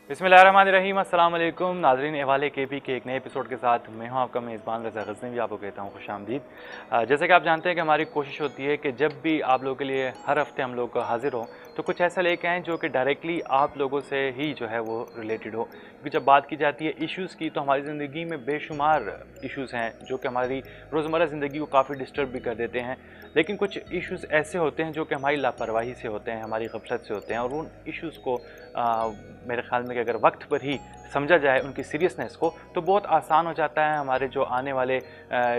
बिस्मिल्लाहिर्रहमानिर्रहीम। अस्सलाम वालेकुम नाज़रीन, हवाले केपी के एक नए एपिसोड के साथ मैं हूं आपका मेज़बान रज़ा गज़नवी। आपको कहता हूं खुशामदीद। जैसे कि आप जानते हैं कि हमारी कोशिश होती है कि जब भी आप लोगों के लिए हर हफ्ते हम लोग हाजिर हों तो कुछ ऐसा लेके आएँ जो कि डायरेक्टली आप लोगों से ही जो है वो रिलेटेड हो। क्योंकि जब बात की जाती है इश्यूज़ की तो हमारी ज़िंदगी में बेशुमार इश्यूज़ हैं जो कि हमारी रोज़मर्रा ज़िंदगी को काफ़ी डिस्टर्ब भी कर देते हैं। लेकिन कुछ इश्यूज़ ऐसे होते हैं जो कि हमारी लापरवाही से होते हैं, हमारी गफलत से होते हैं, और उन इश्यूज़ को मेरे ख़्याल में कि अगर वक्त पर ही समझा जाए उनकी सीरियसनेस को तो बहुत आसान हो जाता है हमारे जो आने वाले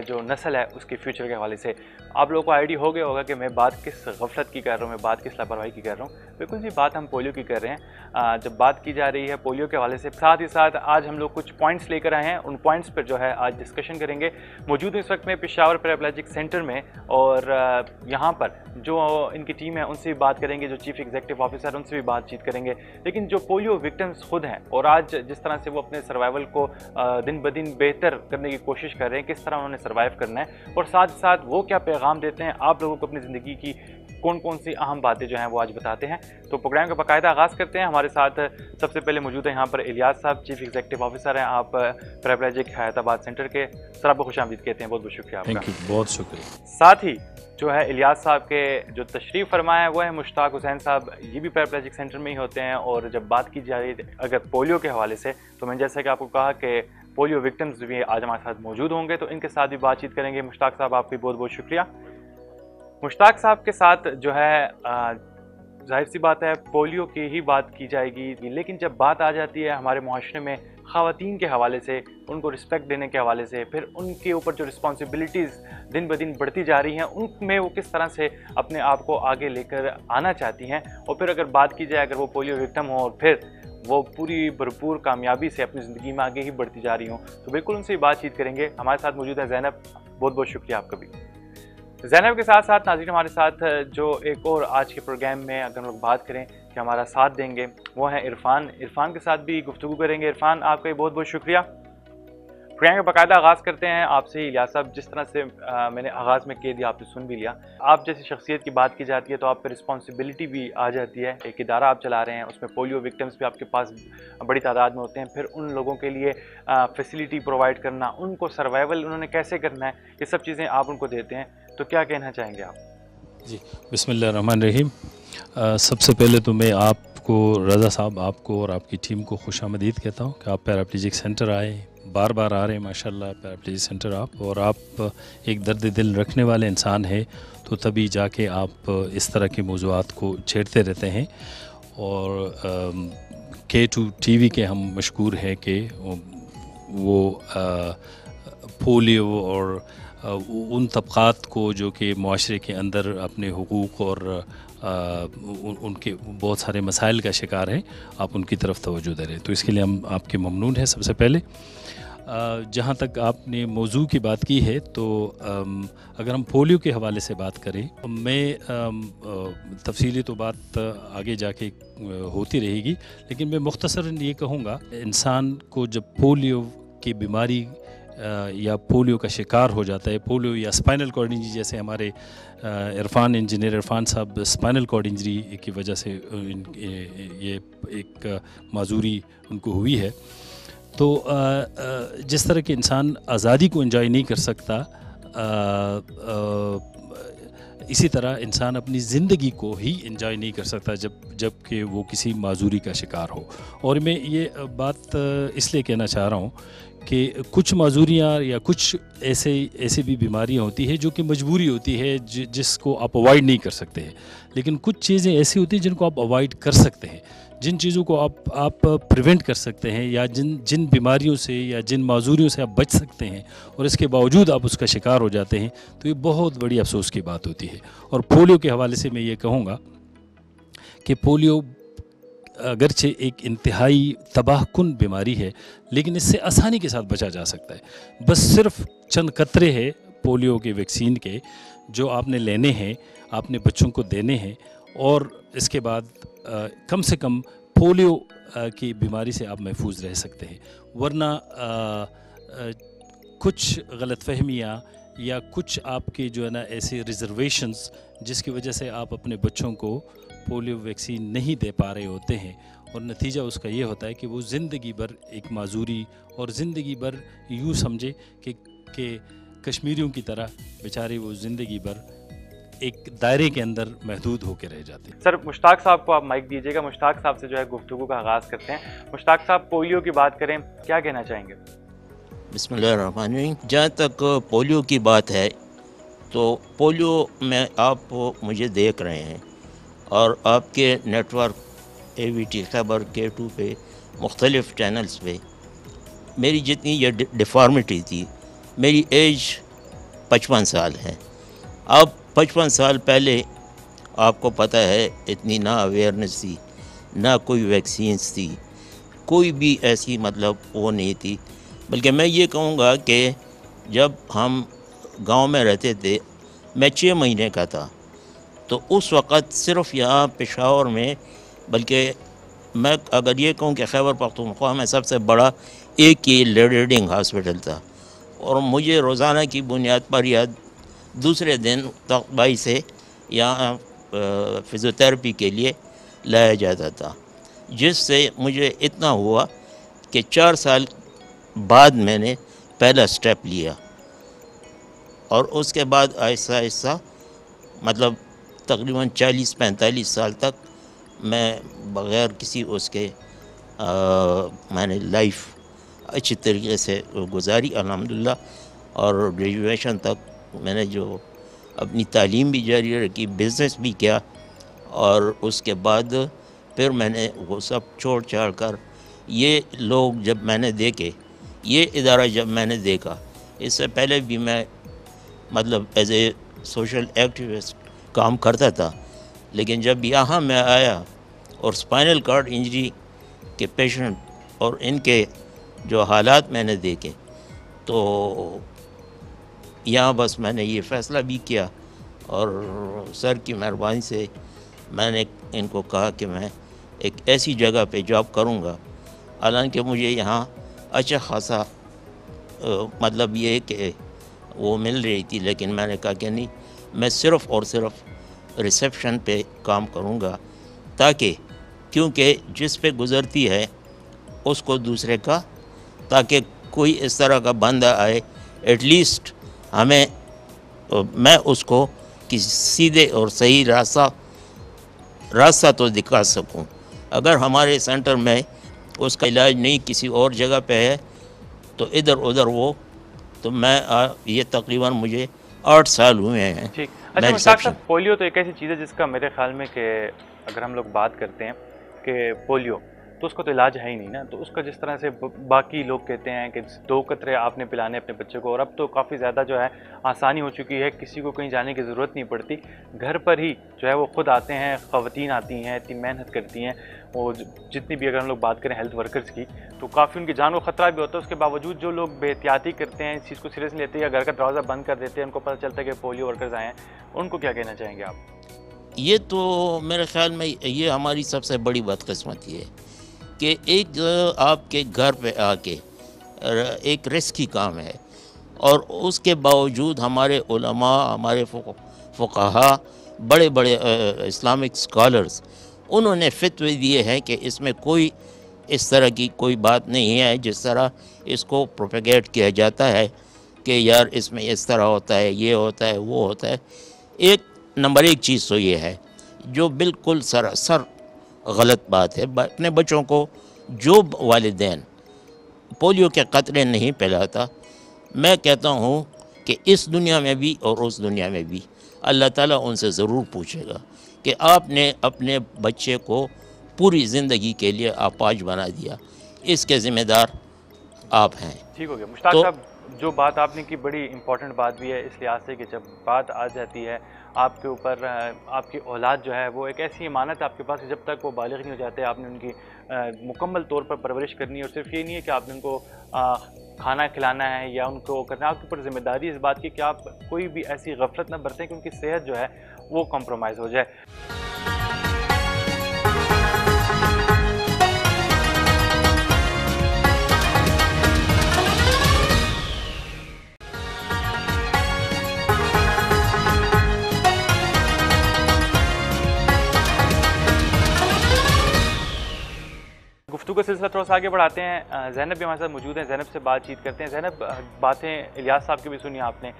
जो नस्ल है उसके फ्यूचर के हवाले से। आप लोगों को आइडिया हो गया होगा कि मैं बात किस गफलत की कर रहा हूँ, मैं बात किस लापरवाही की कर रहा हूँ। बिल्कुल जी, बात हम पोलियो की कर रहे हैं। जब बात की जा रही है पोलियो के हवाले से, साथ ही साथ आज हम लोग कुछ पॉइंट्स लेकर आए हैं। उन पॉइंट्स पर जो है आज डिस्कशन करेंगे। मौजूद हूँ इस वक्त में पेशावर पैराप्लेजिक सेंटर में, और यहाँ पर जो इनकी टीम है उनसे भी बात करेंगे, जो चीफ एग्जीक्यूटिव ऑफिसर है उनसे भी बातचीत करेंगे। लेकिन जो पोलियो विक्टिम्स खुद हैं और आज जिस तरह से वो अपने सर्वाइवल को दिन ब दिन बेहतर करने की कोशिश कर रहे हैं, किस तरह उन्होंने सर्वाइव करना है और साथ साथ वो क्या पैगाम देते हैं आप लोगों को अपनी ज़िंदगी की, कौन कौन सी अहम बातें जो हैं वो आज बताते हैं। तो प्रोग्राम का बाकायदा आगाज़ करते हैं। हमारे साथ सबसे पहले मौजूद है यहाँ पर इलियास साहब, चीफ एग्जीक्यूटिव ऑफिसर हैं आप पैराप्लेजिक हैदराबाद सेंटर के। सर आपको खुशामदीद कहते हैं, बहुत बहुत शुक्रिया आपका। थैंक यू, बहुत शुक्रिया। साथ ही जो है इलियास साहब के जो तशरीफ़ फरमा है वो है मुश्ताक हुसैन साहब, ये भी पैराप्लेजिक सेंटर में ही होते हैं। और जब बात की जाए अगर पोलियो के हवाले से तो मैंने जैसा कि आपको कहा कि पोलियो विक्टिम्स भी आज हमारे साथ मौजूद होंगे, तो इनके साथ भी बातचीत करेंगे। मुश्ताक साहब आपकी बहुत बहुत शुक्रिया। मुश्ताक साहब के साथ जो है जाहिर सी बात है पोलियो की ही बात की जाएगी, लेकिन जब बात आ जाती है हमारे मुआशरे में ख़वातीन के हवाले से, उनको रिस्पेक्ट देने के हवाले से, फिर उनके ऊपर जो रिस्पॉन्सिबिलिटीज़ दिन ब दिन बढ़ती जा रही हैं उनमें वो किस तरह से अपने आप को आगे लेकर आना चाहती हैं, और फिर अगर बात की जाए अगर वो पोलियो विक्टिम हो और फिर वो पूरी भरपूर कामयाबी से अपनी ज़िंदगी में आगे ही बढ़ती जा रही हूँ, तो बिल्कुल उनसे बातचीत करेंगे। हमारे साथ मौजूद है ज़ैनब, बहुत बहुत शुक्रिया आपका भी। ज़ैनब के साथ साथ नाज़रीन हमारे साथ जो एक और आज के प्रोग्राम में अगर हम लोग बात करें कि हमारा साथ देंगे वो है इरफान। इरफान के साथ भी गुफ्तगू करेंगे। इरफान आपका बहुत बहुत शुक्रिया। प्रोग्राम का बाकायदा आगाज़ करते हैं आपसे ही इलियास साहब। जिस तरह से मैंने आगाज़ में कह दिया, आपने सुन भी लिया। आप जैसी शख्सियत की बात की जाती है तो आप पर रिस्पॉन्सिबिलिटी भी आ जाती है। एक इदारा आप चला रहे हैं, उसमें पोलियो विक्टिम्स भी आपके पास बड़ी तादाद में होते हैं, फिर उन लोगों के लिए फैसिलिटी प्रोवाइड करना, उनको सर्वाइवल उन्होंने कैसे करना है, ये सब चीज़ें आप उनको देते हैं। तो क्या कहना चाहेंगे आप? जी, बिस्मिल्लाहिर्रहमानिर्रहीम। सबसे पहले तो मैं आपको, रज़ा साहब, आपको और आपकी टीम को खुशामदीद कहता हूँ कि आप पैराप्लेजिक सेंटर आए, बार बार आ रहे हैं माशाल्लाह पैराप्लेजिक सेंटर आप, और आप एक दर्द दिल रखने वाले इंसान हैं, तो तभी जाके आप इस तरह के मौज़ूआत को छेड़ते रहते हैं। और K2 TV के हम मशकूर हैं कि वो पोलियो और उन तबक़ात को जो कि मुआशरे के अंदर अपने हुकूक़ और उनके बहुत सारे मसाइल का शिकार हैं, आप उनकी तरफ तवज्जो दे रहे हैं, तो इसके लिए हम आपके ममनून हैं। सबसे पहले जहाँ तक आपने मौजू की बात की है, तो अगर हम पोलियो के हवाले से बात करें, मैं तफसीली तो बात आगे जाके होती रहेगी, लेकिन मैं मुख्तसरन ये कहूँगा, इंसान को जब पोलियो की बीमारी या पोलियो का शिकार हो जाता है, पोलियो या स्पाइनल कॉर्ड इंजरी, जैसे हमारे इंजीनियर इरफान साहब स्पाइनल कॉर्ड इंजरी की वजह से ये एक माजूरी उनको हुई है, तो जिस तरह के इंसान आज़ादी को एंजॉय नहीं कर सकता, इसी तरह इंसान अपनी ज़िंदगी को ही एंजॉय नहीं कर सकता जबकि वो किसी माजूरी का शिकार हो। और मैं ये बात इसलिए कहना चाह रहा हूँ कि कुछ माजूरियाँ या कुछ ऐसी भी बीमारियाँ होती है जो कि मजबूरी होती है, जिसको आप अवॉइड नहीं कर सकते हैं, लेकिन कुछ चीज़ें ऐसी होती हैं जिनको आप अवॉइड कर सकते हैं, जिन चीज़ों को आप प्रिवेंट कर सकते हैं, या जिन बीमारियों से या जिन माजूरियों से आप बच सकते हैं, और इसके बावजूद आप उसका शिकार हो जाते हैं, तो ये बहुत बड़ी अफसोस की बात होती है। और पोलियो के हवाले से मैं ये कहूँगा कि पोलियो अगरचे एक इंतहाई तबाहकुन बीमारी है, लेकिन इससे आसानी के साथ बचा जा सकता है। बस सिर्फ चंद कतरे हैं पोलियो के वैक्सीन के जो आपने लेने हैं, आपने बच्चों को देने हैं, और इसके बाद कम से कम पोलियो की बीमारी से आप महफूज रह सकते हैं। वरना कुछ गलतफहमियाँ या कुछ आपके जो है ना ऐसे रिजर्वेशंस जिसकी वजह से आप अपने बच्चों को पोलियो वैक्सीन नहीं दे पा रहे होते हैं, और नतीजा उसका ये होता है कि वो ज़िंदगी भर एक माजूरी और ज़िंदगी भर यूँ समझे कि कश्मीरियों की तरह बेचारे वो ज़िंदगी भर एक दायरे के अंदर महदूद होकर रह जाते हैं। सर, मुश्ताक साहब को आप माइक दीजिएगा। मुश्ताक साहब से जो है गुफ्तगू का आगाज़ करते हैं। मुश्ताक साहब, पोलियो की बात करें, क्या कहना चाहेंगे? बिस्मिल्लाहिर्रहमानिर्रहीम। जहाँ तक पोलियो की बात है तो पोलियो में आप मुझे देख रहे हैं और आपके नेटवर्क AVT खैबर K2 पे मुख्तलिफ़ चैनल्स पे मेरी जितनी ये डिफ़ॉर्मिटी थी, मेरी एज 55 साल है। अब 55 साल पहले आपको पता है इतनी ना अवेयरनेस थी, ना कोई वैक्सीन्स थी, कोई भी ऐसी मतलब वो नहीं थी। बल्कि मैं ये कहूँगा कि जब हम गांव में रहते थे, मैं 6 महीने का था, तो उस वक़्त सिर्फ़ यहाँ पेशावर में, बल्कि मैं अगर ये कहूँ कि खैबर पख्तूनख्वा में सबसे बड़ा एक ही रीडिंग हॉस्पिटल था और मुझे रोज़ाना की बुनियाद पर या दूसरे दिन तकबाई से यहाँ फ़िज़ियोथेरेपी के लिए लाया जाता था, जिससे मुझे इतना हुआ कि 4 साल बाद मैंने पहला स्टेप लिया और उसके बाद आहिस्ता आहिस्ता मतलब तकरीबन 40-45 साल तक मैं बग़ैर किसी उसके मैंने लाइफ अच्छी तरीके से गुजारी अल्हम्दुलिल्लाह। और ग्रेजुएशन तक मैंने जो अपनी तालीम भी जारी रखी, बिज़नेस भी किया और उसके बाद फिर मैंने वो सब छोड़ छाड़ कर ये लोग जब मैंने देखे, ये इदारा जब मैंने देखा, इससे पहले भी मैं मतलब एज ए सोशल एक्टिविस्ट काम करता था, लेकिन जब यहाँ मैं आया और स्पाइनल कॉर्ड इंजरी के पेशेंट और इनके जो हालात मैंने देखे, तो यहाँ बस मैंने ये फ़ैसला भी किया और सर की मेहरबानी से मैंने इनको कहा कि मैं एक ऐसी जगह पे जॉब करूँगा। हालांकि मुझे यहाँ अच्छा खासा मतलब ये कि वो मिल रही थी, लेकिन मैंने कहा कि नहीं, मैं सिर्फ़ और सिर्फ रिसेप्शन पे काम करूँगा, ताकि क्योंकि जिस पे गुज़रती है उसको दूसरे का, ताकि कोई इस तरह का बंदा आए एटलीस्ट हमें मैं उसको किसी सीधे और सही रास्ता तो दिखा सकूं। अगर हमारे सेंटर में उसका इलाज नहीं किसी और जगह पे है तो इधर उधर वो, तो मैं ये तकरीबन मुझे 8 साल हुए हैं। ठीक। अच्छा मुश्ताक साहब, पोलियो तो एक ऐसी चीज़ है जिसका मेरे ख्याल में कि अगर हम लोग बात करते हैं कि पोलियो तो उसका तो इलाज है ही नहीं ना, तो उसका जिस तरह से बाकी लोग कहते हैं कि 2 कतरे आपने पिलाने अपने बच्चे को, और अब तो काफ़ी ज़्यादा जो है आसानी हो चुकी है, किसी को कहीं जाने की ज़रूरत नहीं पड़ती, घर पर ही जो है वो खुद आते हैं, ख़वातीन आती हैं, इतनी मेहनत करती हैं, वो जितनी भी अगर हम लोग बात करें हेल्थ वर्कर्स की, तो काफ़ी उनकी जान को ख़तरा भी होता है। उसके बावजूद जो लोग बेहतियाती करते हैं, इस चीज़ को सीरियस नहीं लेते या घर का दरवाज़ा बंद कर देते हैं, उनको पता चलता है कि पोलियो वर्कर्स आए हैं, उनको क्या कहना चाहेंगे आप? ये तो मेरे ख़्याल में ये हमारी सबसे बड़ी बदकिस्मती है कि एक आपके घर पे आके एक रिस्की काम है और उसके बावजूद हमारे उलमा, हमारे फ़ुक़हा, बड़े बड़े इस्लामिक स्कॉलर्स, उन्होंने फ़तवे दिए हैं कि इसमें कोई इस तरह की कोई बात नहीं है जिस तरह इसको प्रोपेगेट किया जाता है कि यार इसमें इस तरह होता है, ये होता है, वो होता है। नंबर एक चीज़ तो ये है जो बिल्कुल सरासर गलत बात है, अपने बच्चों को जो वालिदैन पोलियो के क़तरे नहीं पिलाता, मैं कहता हूँ कि इस दुनिया में भी और उस दुनिया में भी अल्लाह ताला उनसे ज़रूर पूछेगा कि आपने अपने बच्चे को पूरी ज़िंदगी के लिए अपाज बना दिया, इसके ज़िम्मेदार आप हैं। ठीक हो गया मुश्ताक साहब, जो बात आपने की बड़ी इंपॉर्टेंट बात भी है इस लिहाज से कि जब बात आ जाती है आपके ऊपर, आपकी औलाद जो है वो एक ऐसी इमानत है आपके पास कि जब तक वो बालिग नहीं हो जाते आपने उनकी मुकम्मल तौर पर परवरिश करनी है, और सिर्फ ये नहीं है कि आपने उनको खाना खिलाना है या उनको करना, आपके ऊपर जिम्मेदारी इस बात की कि आप कोई भी ऐसी गफलत न बरतें कि उनकी सेहत जो है वो कॉम्प्रोमाइज़ हो जाए। गुफ्तगू का सिलसिला थोड़ा सा आगे बढ़ाते हैं। ज़ैनब भी हमारे साथ मौजूद हैं, ज़ैनब से बातचीत करते हैं। ज़ैनब, बातें इलियास साहब की भी सुनी आपने,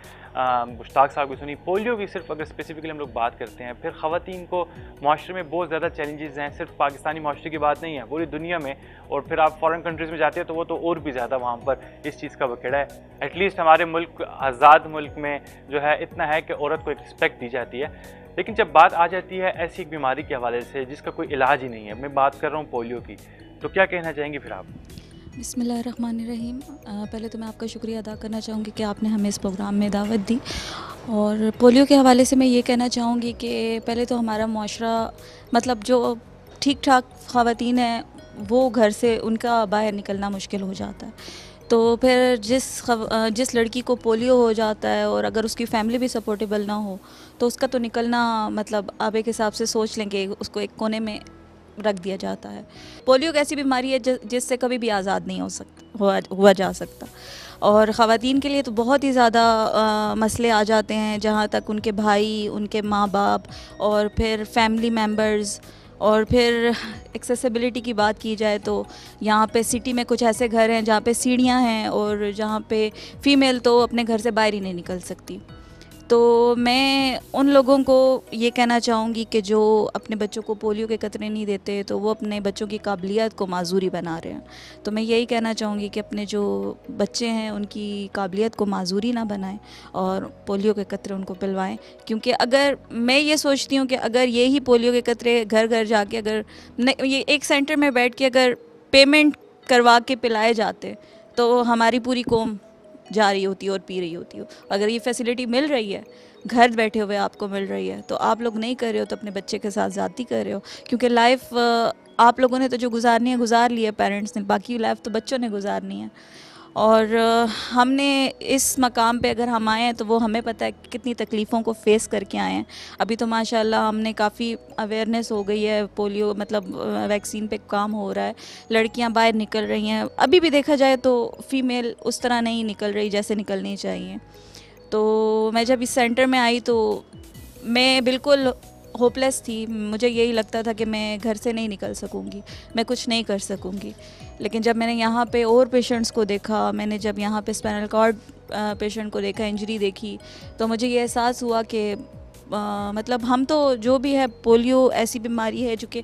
मुश्ताक साहब की सुनी। पोलियो की सिर्फ अगर स्पेसिफिकली हम लोग बात करते हैं, फिर ख़वातीन को माशरे में बहुत ज़्यादा चैलेंजेस हैं। सिर्फ पाकिस्तानी माशरे की बात नहीं है, पूरी दुनिया में। और फिर आप फॉरेन कंट्रीज़ में जाते हैं तो वो तो और भी ज़्यादा वहाँ पर इस चीज़ का बखेड़ा है। एटलीस्ट हमारे मुल्क, आज़ाद मुल्क में जो है इतना है कि औरत को एक रिस्पेक्ट दी जाती है। लेकिन जब बात आ जाती है ऐसी एक बीमारी के हवाले से जिसका कोई इलाज ही नहीं है, मैं बात कर रहा हूँ पोलियो की, तो क्या कहना चाहेंगी फिर आप? बिस्मिल्लाहिर्रहमानिर्रहीम। पहले तो मैं आपका शुक्रिया अदा करना चाहूँगी कि आपने हमें इस प्रोग्राम में दावत दी। और पोलियो के हवाले से मैं ये कहना चाहूँगी कि पहले तो हमारा मुआशरा, मतलब जो ठीक ठाक ख़वातीन हैं वो घर से उनका बाहर निकलना मुश्किल हो जाता है। तो फिर जिस लड़की को पोलियो हो जाता है और अगर उसकी फ़ैमिली भी सपोर्टेबल ना हो तो उसका तो निकलना, मतलब आप एक हिसाब से सोच लेंगे, उसको एक कोने में रख दिया जाता है। पोलियो एक ऐसी बीमारी है जिससे कभी भी आज़ाद नहीं हुआ जा सकता। और ख़वातीन के लिए तो बहुत ही ज़्यादा मसले आ जाते हैं, जहाँ तक उनके भाई, उनके माँ बाप और फिर फैमिली मेम्बर्स। और फिर एक्सेसिबिलिटी की बात की जाए तो यहाँ पे सिटी में कुछ ऐसे घर हैं जहाँ पे सीढ़ियाँ हैं और जहाँ पे फ़ीमेल तो अपने घर से बाहर ही नहीं निकल सकती। तो मैं उन लोगों को ये कहना चाहूँगी कि जो अपने बच्चों को पोलियो के कतरे नहीं देते तो वो अपने बच्चों की काबिलियत को माजूरी बना रहे हैं। तो मैं यही कहना चाहूँगी कि अपने जो बच्चे हैं उनकी काबिलियत को माजूरी ना बनाएं और पोलियो के कतरे उनको पिलवाएं। क्योंकि अगर मैं ये सोचती हूँ कि अगर ये ही पोलियो के कतरे घर घर जाके, अगर ये एक सेंटर में बैठ के अगर पेमेंट करवा के पिलाए जाते तो हमारी पूरी कौम जा रही होती और पी रही होती हो। अगर ये फैसिलिटी मिल रही है, घर बैठे हुए आपको मिल रही है, तो आप लोग नहीं कर रहे हो तो अपने बच्चे के साथ ज़्यादती कर रहे हो। क्योंकि लाइफ आप लोगों ने तो जो गुजारनी है गुजार ली है, पेरेंट्स ने, बाकी लाइफ तो बच्चों ने गुजारनी है। और हमने इस मकाम पे अगर हम आए हैं तो वो हमें पता है कि कितनी तकलीफ़ों को फ़ेस करके आए हैं। अभी तो माशाल्लाह हमने काफ़ी अवेयरनेस हो गई है, पोलियो मतलब वैक्सीन पे काम हो रहा है, लड़कियां बाहर निकल रही हैं। अभी भी देखा जाए तो फ़ीमेल उस तरह नहीं निकल रही जैसे निकलनी चाहिए। तो मैं जब इस सेंटर में आई तो मैं बिल्कुल होपलेस थी। मुझे यही लगता था कि मैं घर से नहीं निकल सकूंगी, मैं कुछ नहीं कर सकूंगी। लेकिन जब मैंने यहाँ पे और पेशेंट्स को देखा, मैंने जब यहाँ पे स्पाइनल कॉर्ड पेशेंट को देखा, इंजरी देखी, तो मुझे ये एहसास हुआ कि मतलब हम तो जो भी है, पोलियो ऐसी बीमारी है जो कि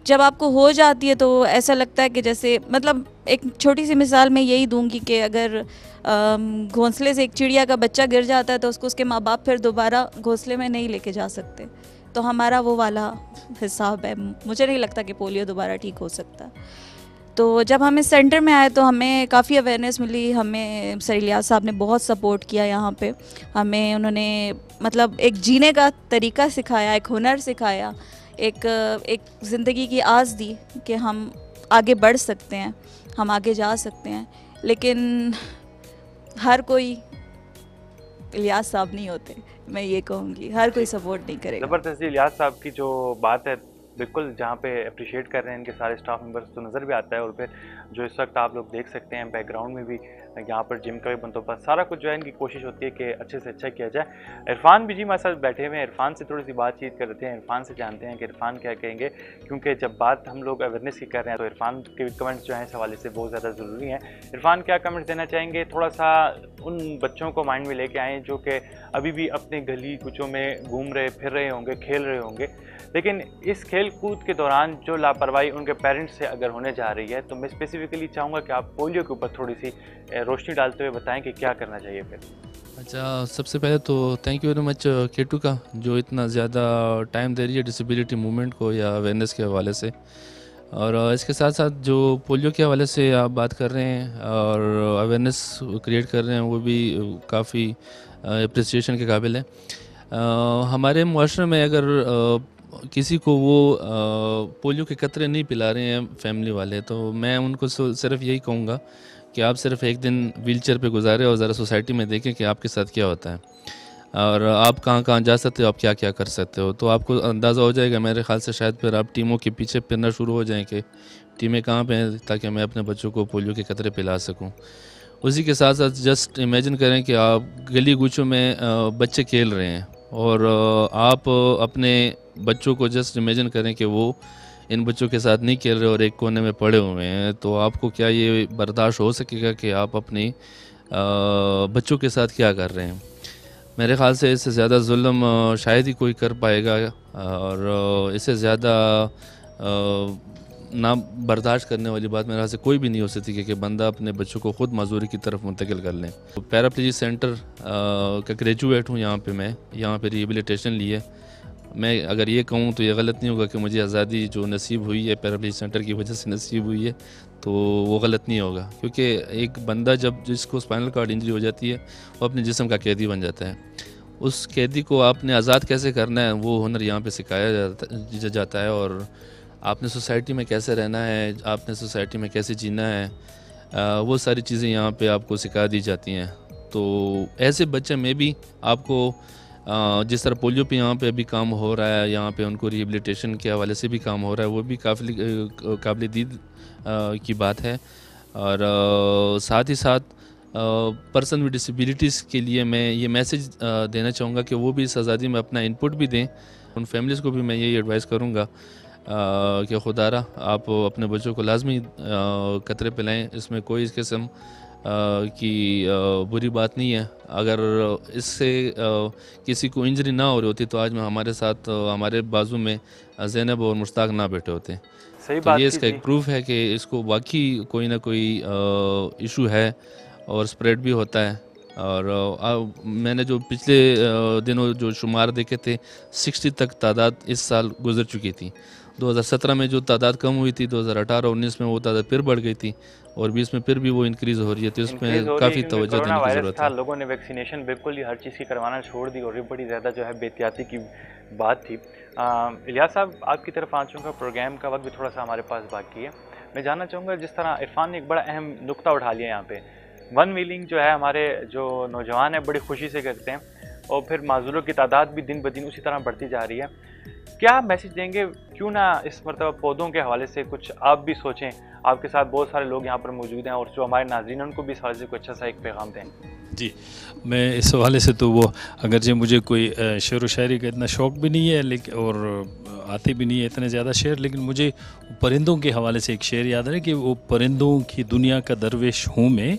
जब आपको हो जाती है तो ऐसा लगता है कि जैसे, मतलब एक छोटी सी मिसाल मैं यही दूंगी कि अगर घोंसले से एक चिड़िया का बच्चा गिर जाता है तो उसको उसके माँ बाप फिर दोबारा घोंसले में नहीं लेके जा सकते। तो हमारा वो वाला हिसाब है। मुझे नहीं लगता कि पोलियो दोबारा ठीक हो सकता। तो जब हम इस सेंटर में आए तो हमें काफ़ी अवेयरनेस मिली। हमें सर इलियास साहब ने बहुत सपोर्ट किया यहाँ पे। हमें उन्होंने मतलब एक जीने का तरीका सिखाया, एक हुनर सिखाया, एक ज़िंदगी की आस दी कि हम आगे बढ़ सकते हैं, हम आगे जा सकते हैं। लेकिन हर कोई इलियास साहब नहीं होते, मैं ये कहूँगी, हर कोई सपोर्ट नहीं करेगा। ज़बरदस्त। इलियास साहब की जो बात है बिल्कुल, जहाँ पे अप्रिशिएट कर रहे हैं इनके सारे स्टाफ मेंबर्स, तो नज़र भी आता है। और फिर जो इस वक्त आप लोग देख सकते हैं बैकग्राउंड में भी यहाँ पर जिम का भी बंदोबस्त, सारा कुछ जो है इनकी कोशिश होती है कि अच्छे से अच्छा किया जाए। इरफान भी जी हमारे साथ बैठे हुए हैं, इरफान से थोड़ी सी बातचीत कर लेते हैं, इरफान से जानते हैं कि इरफान क्या कहेंगे। क्योंकि जब बात हम लोग अवेयरनेस की कर रहे हैं तो इरफान के कमेंट्स जो हैं इस हवाले से बहुत ज़्यादा ज़रूरी हैं। इरफान क्या कमेंट्स देना चाहेंगे? थोड़ा सा उन बच्चों को माइंड में लेके आएँ जो कि अभी भी अपने गली कुचों में घूम रहे फिर रहे होंगे, खेल रहे होंगे, लेकिन इस खेल कूद के दौरान जो लापरवाही उनके पेरेंट्स से अगर होने जा रही है, तो मैं स्पेसिफिकली चाहूँगा कि आप पोलियो के ऊपर थोड़ी सी रोशनी डालते हुए बताएं कि क्या करना चाहिए फिर। अच्छा, सबसे पहले तो थैंक यू वेरी मच केटू का, जो इतना ज़्यादा टाइम दे रही है डिसेबिलिटी मूवमेंट को या अवेयरनेस के हवाले से। और इसके साथ साथ जो पोलियो के हवाले से आप बात कर रहे हैं और अवेयरनेस क्रिएट कर रहे हैं, वो भी काफ़ी अप्रिसिएशन के काबिल है। हमारे मुआशरे में अगर किसी को वो पोलियो के कतरे नहीं पिला रहे हैं फैमिली वाले, तो मैं उनको सिर्फ यही कहूँगा कि आप सिर्फ एक दिन व्हीलचेयर पे गुजारें और ज़रा सोसाइटी में देखें कि आपके साथ क्या होता है और आप कहाँ कहाँ जा सकते हो, आप क्या क्या कर सकते हो, तो आपको अंदाज़ा हो जाएगा। मेरे ख्याल से शायद फिर आप टीमों के पीछे फिरना शुरू हो जाएँ कि टीमें कहाँ पे हैं, ताकि मैं अपने बच्चों को पोलियो के कतरे पिला सकूँ। उसी के साथ साथ जस्ट इमेजिन करें कि आप गली गुचों में बच्चे खेल रहे हैं और आप अपने बच्चों को जस्ट इमेजिन करें कि वो इन बच्चों के साथ नहीं खेल रहे और एक कोने में पड़े हुए हैं, तो आपको क्या ये बर्दाश्त हो सकेगा कि आप अपने बच्चों के साथ क्या कर रहे हैं? मेरे ख़्याल से इससे ज़्यादा जुल्म शायद ही कोई कर पाएगा, और इससे ज़्यादा ना बर्दाश्त करने वाली बात मेरे ख्याल से कोई भी नहीं हो सकती कि बंदा अपने बच्चों को ख़ुद माजूरी की तरफ मुंतकिल कर लें। पैराप्लेजिक सेंटर का ग्रेजुएट हूँ यहाँ पे, मैं यहाँ पे रिहेबिलिटेशन लिए। मैं अगर ये कहूँ तो ये गलत नहीं होगा कि मुझे आज़ादी जो नसीब हुई है पैराप्लेजिक सेंटर की वजह से नसीब हुई है, तो वो गलत नहीं होगा, क्योंकि एक बंदा जब जिसको स्पाइनल कॉर्ड इंजरी हो जाती है वो अपने जिस्म का कैदी बन जाता है। उस कैदी को आपने आज़ाद कैसे करना है वो हुनर यहाँ पे सिखाया जाता है, और आपने सोसाइटी में कैसे रहना है, आपने सोसाइटी में कैसे जीना है, वो सारी चीज़ें यहाँ पे आपको सिखा दी जाती हैं। तो ऐसे बच्चे में भी आपको जिस तरह पोलियो पे यहाँ पे अभी काम हो रहा है, यहाँ पे उनको रिहेबिलिटेशन के हवाले से भी काम हो रहा है, वो भी काफ़ी काबिल दीद की बात है। और साथ ही साथ पर्सन विद डिसेबिलिटीज़ के लिए मैं ये मैसेज देना चाहूँगा कि वो भी इस आज़ादी में अपना इनपुट भी दें। उन फैमिलीज़ को भी मैं यही एडवाइस करूँगा कि खुदारा आप अपने बच्चों को लाजमी कतरे पिलाएं, इसमें कोई इस किस्म की बुरी बात नहीं है। अगर इससे किसी को इंजरी ना हो रही होती तो आज में हमारे साथ हमारे बाजू में ज़ैनब और मुश्ताक ना बैठे होते। सही तो बात ये इसका एक प्रूफ है कि इसको बाकी कोई ना कोई इशू है और स्प्रेड भी होता है। और मैंने जो पिछले दिनों जो शुमार देखे थे 60 तक तादाद इस साल गुजर चुकी थी। 2017 में जो तादाद कम हुई थी 2018-19 में वो तादाद फिर बढ़ गई थी, और 20 में फिर भी वो इंक्रीज़ हो रही है, तो इसमें काफ़ी तवज्जो देने की ज़रूरत है। लोगों ने वैक्सीनेशन बिल्कुल ही हर चीज़ की करवाना छोड़ दी और ये बड़ी ज़्यादा जो है बेहतियाती की बात थी। इलियास साहब, आपकी तरफ आ चुका प्रोग्राम का वक्त भी थोड़ा सा हमारे पास बाकी है। मैं जानना चाहूँगा, जिस तरह इरफान ने एक बड़ा अहम नुक्ता उठा लिया यहाँ पे, वन व्हीलिंग जो है हमारे जो नौजवान हैं बड़ी खुशी से करते हैं, और फिर माजूरों की तादाद भी दिन ब दिन उसी तरह बढ़ती जा रही है। क्या मैसेज देंगे? क्यों ना इस मरतबा पौधों के हवाले से कुछ आप भी सोचें, आपके साथ बहुत सारे लोग यहाँ पर मौजूद हैं और जो हमारे नाज़रीन उनको भी इस हवाले से कोई अच्छा सा एक पैगाम दें। जी, मैं इस हवाले से तो वो अगरचे मुझे कोई शेर व शायरी का इतना शौक़ भी नहीं है, लेकिन और आते भी नहीं है इतने ज़्यादा शेर, लेकिन मुझे परिंदों के हवाले से एक शेर याद है कि वो परिंदों की दुनिया का दरवेश हूँ मैं,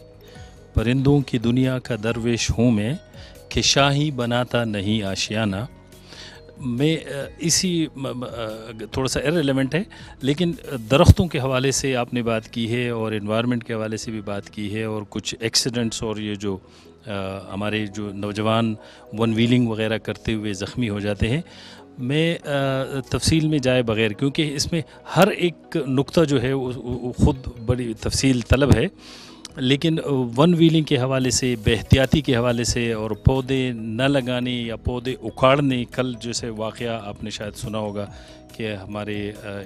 परिंदों की दुनिया का दरवेश हूँ मैं, कि शाही बनाता नहीं आशियाना। मैं इसी थोड़ा सा इररिलेवेंट है, लेकिन दरख्तों के हवाले से आपने बात की है और एनवायरनमेंट के हवाले से भी बात की है, और कुछ एक्सीडेंट्स और ये जो हमारे जो नौजवान वन व्हीलिंग वगैरह करते हुए ज़ख्मी हो जाते हैं, मैं तफसील में जाए बग़ैर, क्योंकि इसमें हर एक नुक्ता जो है वो ख़ुद बड़ी तफसील तलब है, लेकिन वन व्हीलिंग के हवाले से, बेहतियाती के हवाले से, और पौधे न लगाने या पौधे उखाड़ने, कल जैसे वाक़या आपने शायद सुना होगा कि हमारे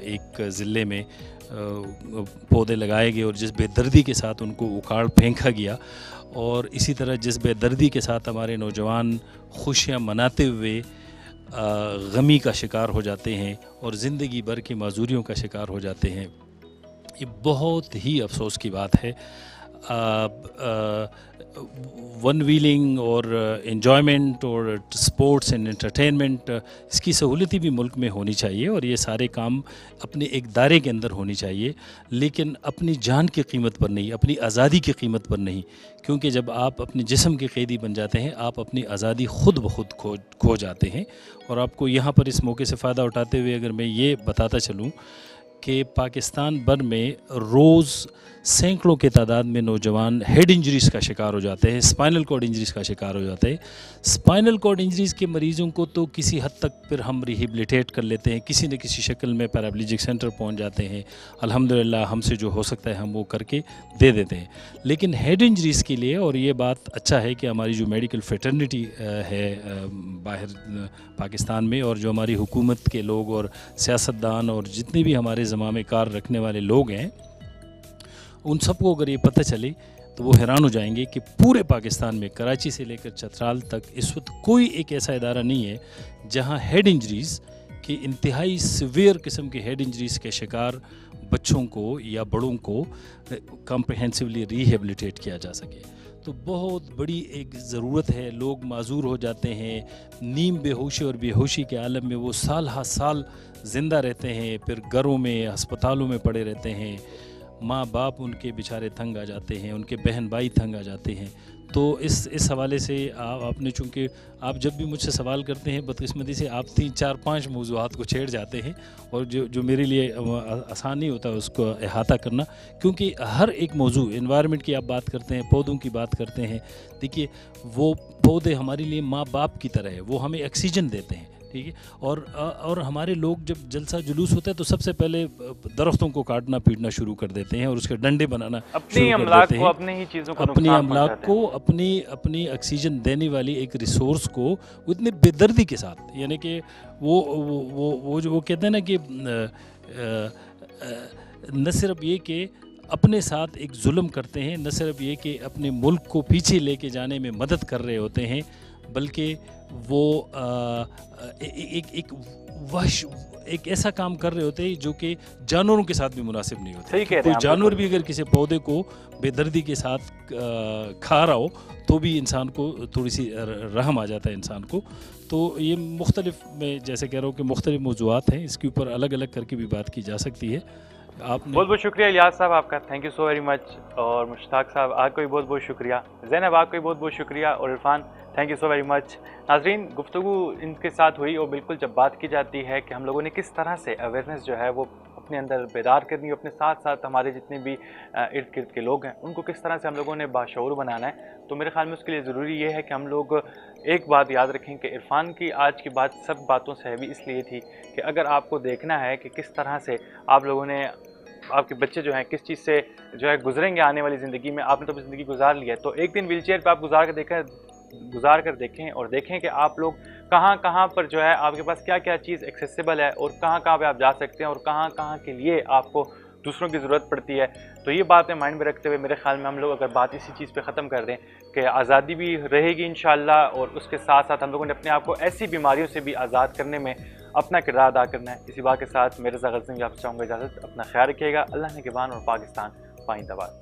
एक ज़िले में पौधे लगाए गए और जिस बेदर्दी के साथ उनको उखाड़ फेंका गया, और इसी तरह जिस बेदर्दी के साथ हमारे नौजवान खुशियाँ मनाते हुए गमी का शिकार हो जाते हैं और ज़िंदगी भर की माजूरियों का शिकार हो जाते हैं, ये बहुत ही अफसोस की बात है। वन व्हीलिंग और एन्जॉयमेंट और स्पोर्ट्स एंड एंटरटेनमेंट, इसकी सहूलती भी मुल्क में होनी चाहिए और ये सारे काम अपने एक दायरे के अंदर होनी चाहिए, लेकिन अपनी जान की कीमत पर नहीं, अपनी आज़ादी की कीमत पर नहीं, क्योंकि जब आप अपने जिस्म के कैदी बन जाते हैं आप अपनी आज़ादी ख़ुद ब खुद खो जाते हैं। और आपको यहाँ पर इस मौके से फ़ायदा उठाते हुए अगर मैं ये बताता चलूँ कि पाकिस्तान भर में रोज़ सैकड़ों के तादाद में नौजवान हेड इंजरीज़ का शिकार हो जाते हैं, स्पाइनल कॉर्ड इंजरीज़ का शिकार हो जाते हैं। स्पाइनल कॉर्ड इंजरीज़ के मरीज़ों को तो किसी हद तक फिर हम रिहेबिलिटेट कर लेते हैं, किसी न किसी शक्ल में पैराप्लेजिक सेंटर पहुंच जाते हैं, अल्हम्दुलिल्लाह हमसे जो हो सकता है हम वो करके दे देते हैं। लेकिन हेड इंजरीज़ के लिए, और ये बात अच्छा है कि हमारी जो मेडिकल फ्रेटर्निटी है बाहर पाकिस्तान में, और जो हमारी हुकूमत के लोग और सियासतदान और जितने भी हमारे ज़मामे कार रखने वाले लोग हैं, उन सबको अगर ये पता चले तो वो हैरान हो जाएंगे कि पूरे पाकिस्तान में कराची से लेकर चतराल तक इस वक्त कोई एक ऐसा इदारा नहीं है जहां हेड इंजरीज़ कि इंतहाई सीवियर किस्म के हेड इंजरीज़ के शिकार बच्चों को या बड़ों को कॉम्प्रिहेंसिवली रिहेबिलिटेट किया जा सके। तो बहुत बड़ी एक ज़रूरत है। लोग माजूर हो जाते हैं, नीम बेहोशी और बेहोशी के आलम में वो साल हा साल ज़िंदा रहते हैं, फिर घरों में अस्पतालों में पड़े रहते हैं। माँ बाप उनके बेचारे तंग आ जाते हैं, उनके बहन भाई तंग आ जाते हैं। तो इस हवाले से आपने, चूँकि आप जब भी मुझसे सवाल करते हैं बदकिस्मती से आप 3-4-5 मौज़ूआत को छेड़ जाते हैं, और जो मेरे लिए आसान नहीं होता उसको अहाता करना, क्योंकि हर एक मौजू, एनवायरनमेंट की आप बात करते हैं, पौधों की बात करते हैं। देखिए, वो पौधे हमारे लिए माँ बाप की तरह है, वो हमें ऑक्सीजन देते हैं, ठीक है। और हमारे लोग जब जलसा जुलूस होता है तो सबसे पहले दरख्तों को काटना पीटना शुरू कर देते हैं और उसके डंडे बनाना अपनी अमलाक को, अपनी ही चीज़ों को, अपनी अमलाक को, अपनी ऑक्सीजन देने वाली एक रिसोर्स को इतने बेदर्दी के साथ, यानी कि वो जो वो कहते हैं ना कि न सिर्फ ये कि अपने साथ एक जुल्म करते हैं, न सिर्फ ये कि अपने मुल्क को पीछे लेके जाने में मदद कर रहे होते हैं, बल्कि वो एक ऐसा काम कर रहे होते हैं जो कि जानवरों के साथ भी मुनासिब नहीं होता। कोई जानवर भी अगर किसी पौधे को बेदर्दी के साथ खा रहा हो तो भी इंसान को थोड़ी सी रहम आ जाता है इंसान को। तो ये मुख्तलिफ, मैं जैसे कह रहा हूँ कि मुख्तलिफ मौज़ूआत हैं, इसके ऊपर अलग अलग करके भी बात की जा सकती है। आपने बहुत बहुत शुक्रिया इलियास साहब आपका, thank you so very much. और मुश्ताक साहब आपको भी बहुत बहुत शुक्रिया, ज़ैनब आपको भी बहुत बहुत शुक्रिया, और Irfan thank you so very much. नाज़रीन, गुफ्तगू इनके साथ हुई, और बिल्कुल जब बात की जाती है कि हम लोगों ने किस तरह से अवेयरनेस जो है वो अपने अंदर बेदार करनी है, अपने साथ साथ हमारे जितने भी इर्द गिर्द के लोग हैं उनको किस तरह से हम लोगों ने बाशऊर बनाना है, तो मेरे ख्याल में उसके लिए ज़रूरी ये है कि हम लोग एक बात याद रखें कि इरफान की आज की बात सब बातों से हैवी इसलिए थी कि अगर आपको देखना है कि किस तरह से आप लोगों ने, आपके बच्चे जो हैं किस चीज़ से जो है गुजरेंगे आने वाली ज़िंदगी में, आपने तो ज़िंदगी गुजार ली है, तो एक दिन व्हीलचेयर पे आप गुजार कर देखें और देखें कि आप लोग कहाँ कहाँ पर जो है आपके पास क्या क्या चीज़ एक्सेसिबल है, और कहाँ कहाँ पे आप जा सकते हैं, और कहाँ कहाँ के लिए आपको दूसरों की ज़रूरत पड़ती है। तो ये बातें माइंड में रखते हुए मेरे ख्याल में हम लोग अगर बात इसी चीज़ पे ख़त्म कर दें कि आज़ादी भी रहेगी इंशाअल्लाह, और उसके साथ साथ हम लोगों ने अपने आप को ऐसी बीमारियों से भी आज़ाद करने में अपना किरदार अदा करना है। इसी बात के साथ मेरे ज़ग़ज़नी आपसे चाहूँगा इजाज़त, अपना ख्याल रखिएगा। अल्लाह ने निगहबान और पाकिस्तान पाइंदाबाद।